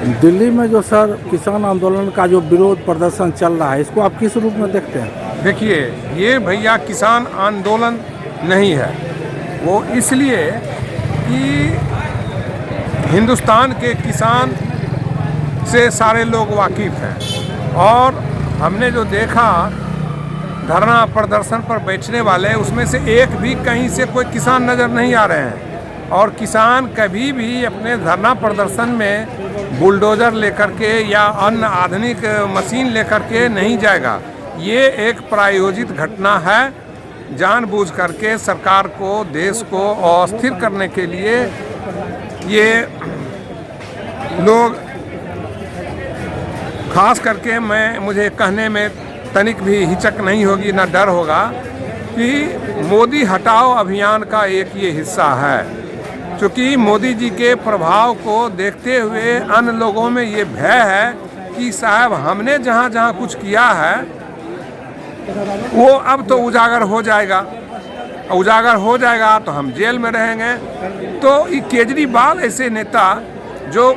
दिल्ली में जो सर किसान आंदोलन का जो विरोध प्रदर्शन चल रहा है, इसको आप किस रूप में देखते हैं? देखिए, ये भैया किसान आंदोलन नहीं है। वो इसलिए कि हिंदुस्तान के किसान से सारे लोग वाकिफ़ हैं और हमने जो देखा धरना प्रदर्शन पर बैठने वाले, उसमें से एक भी कहीं से कोई किसान नज़र नहीं आ रहे हैं। और किसान कभी भी अपने धरना प्रदर्शन में बुलडोज़र लेकर के या अन्य आधुनिक मशीन लेकर के नहीं जाएगा। ये एक प्रायोजित घटना है। जानबूझ करके सरकार को, देश को अस्थिर करने के लिए ये लोग, खास करके मुझे कहने में तनिक भी हिचक नहीं होगी, ना डर होगा कि मोदी हटाओ अभियान का एक ये हिस्सा है। क्योंकि मोदी जी के प्रभाव को देखते हुए अन्य लोगों में ये भय है कि साहब हमने जहाँ जहाँ कुछ किया है वो अब तो उजागर हो जाएगा, उजागर हो जाएगा तो हम जेल में रहेंगे। तो ये केजरीवाल ऐसे नेता जो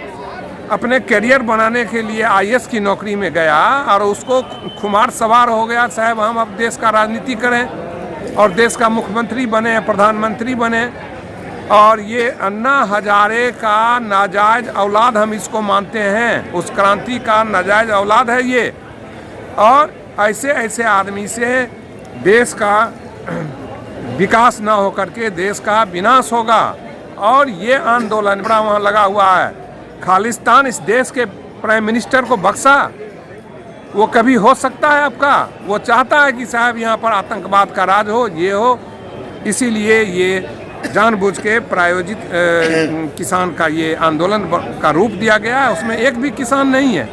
अपने करियर बनाने के लिए आईएएस की नौकरी में गया और उसको खुमार सवार हो गया, साहब हम अब देश का राजनीति करें और देश का मुख्यमंत्री बने, प्रधानमंत्री बने, और ये अन्ना हजारे का नाजायज औलाद हम इसको मानते हैं। उस क्रांति का नाजायज औलाद है ये। और ऐसे ऐसे आदमी से देश का विकास ना हो करके देश का विनाश होगा। और ये आंदोलन बड़ा वहाँ लगा हुआ है। खालिस्तान इस देश के प्राइम मिनिस्टर को बख्शा, वो कभी हो सकता है आपका? वो चाहता है कि साहब यहाँ पर आतंकवाद का राज हो, ये हो। इसीलिए ये जानबूझ के प्रायोजित किसान का ये आंदोलन का रूप दिया गया है। उसमें एक भी किसान नहीं है।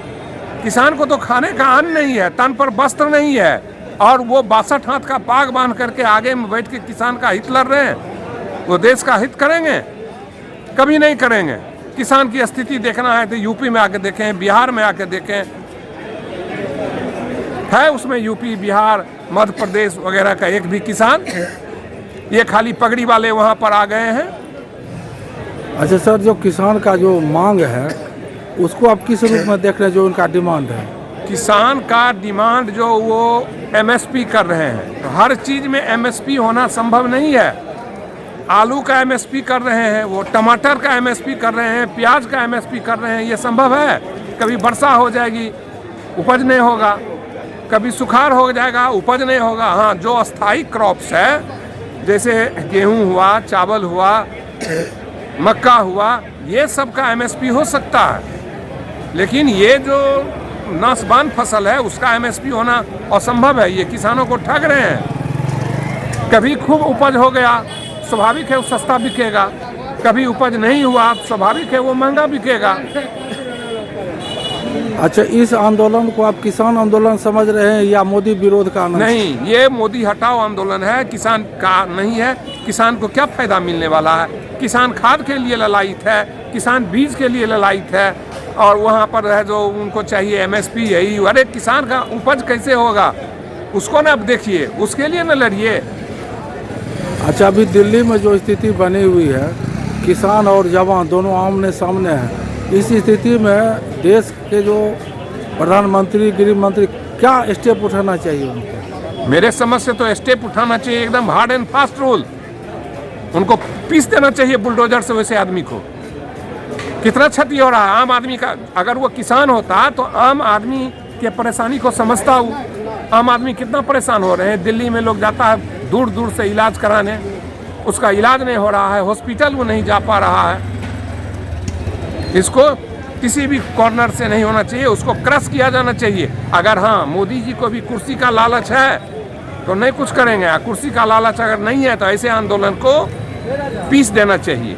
किसान को तो खाने का अन्न नहीं है, तन पर वस्त्र नहीं है, और वो 62 हाथ का पाग बांध करके आगे में बैठ के किसान का हित लड़ रहे हैं। वो देश का हित करेंगे? कभी नहीं करेंगे। किसान की स्थिति देखना है तो यूपी में आके देखें, बिहार में आके देखें, है उसमें यूपी, बिहार, मध्य प्रदेश वगैरह का एक भी किसान? ये खाली पगड़ी वाले वहाँ पर आ गए हैं। अच्छा सर, जो किसान का जो मांग है उसको आप किस रूप में देख रहे हैं, जो उनका डिमांड है? किसान का डिमांड जो वो एमएसपी कर रहे हैं, तो हर चीज़ में एमएसपी होना संभव नहीं है। आलू का एमएसपी कर रहे हैं, वो टमाटर का एमएसपी कर रहे हैं, प्याज का एमएसपी कर रहे हैं। ये संभव है? कभी वर्षा हो जाएगी, उपज नहीं होगा, कभी सुखाड़ हो जाएगा, उपज नहीं होगा। हाँ, जो अस्थाई क्रॉप्स है जैसे गेहूं हुआ, चावल हुआ, मक्का हुआ, ये सब का एमएसपी हो सकता है। लेकिन ये जो नाशवान फसल है उसका एमएसपी होना असंभव है। ये किसानों को ठग रहे हैं। कभी खूब उपज हो गया, स्वाभाविक है वो सस्ता बिकेगा। कभी उपज नहीं हुआ, स्वाभाविक है वो महंगा बिकेगा। अच्छा, इस आंदोलन को आप किसान आंदोलन समझ रहे हैं या मोदी विरोध का? नहीं, ये मोदी हटाओ आंदोलन है, किसान का नहीं है। किसान को क्या फायदा मिलने वाला है? किसान खाद के लिए ललायित है, किसान बीज के लिए ललायित है, और वहाँ पर है जो उनको चाहिए एमएसपी, यही। अरे किसान का उपज कैसे होगा उसको ना अब देखिए, उसके लिए न लड़िए। अच्छा, अभी दिल्ली में जो स्थिति बनी हुई है, किसान और जवान दोनों आमने सामने हैं, इस स्थिति में देश के जो प्रधानमंत्री, गृह मंत्री, क्या स्टेप उठाना चाहिए उनको? मेरे समझ से तो स्टेप उठाना चाहिए, एकदम हार्ड एंड फास्ट रूल। उनको पीस देना चाहिए बुलडोजर से वैसे आदमी को। कितना क्षति हो रहा है आम आदमी का। अगर वो किसान होता तो आम आदमी के परेशानी को समझता हूँ। आम आदमी कितना परेशान हो रहे हैं। दिल्ली में लोग जाता है दूर दूर से इलाज कराने, उसका इलाज नहीं हो रहा है, हॉस्पिटल वो नहीं जा पा रहा है। इसको किसी भी कॉर्नर से नहीं होना चाहिए, उसको क्रश किया जाना चाहिए। अगर हाँ मोदी जी को भी कुर्सी का लालच है तो नहीं कुछ करेंगे। कुर्सी का लालच अगर नहीं है तो ऐसे आंदोलन को पीस देना चाहिए।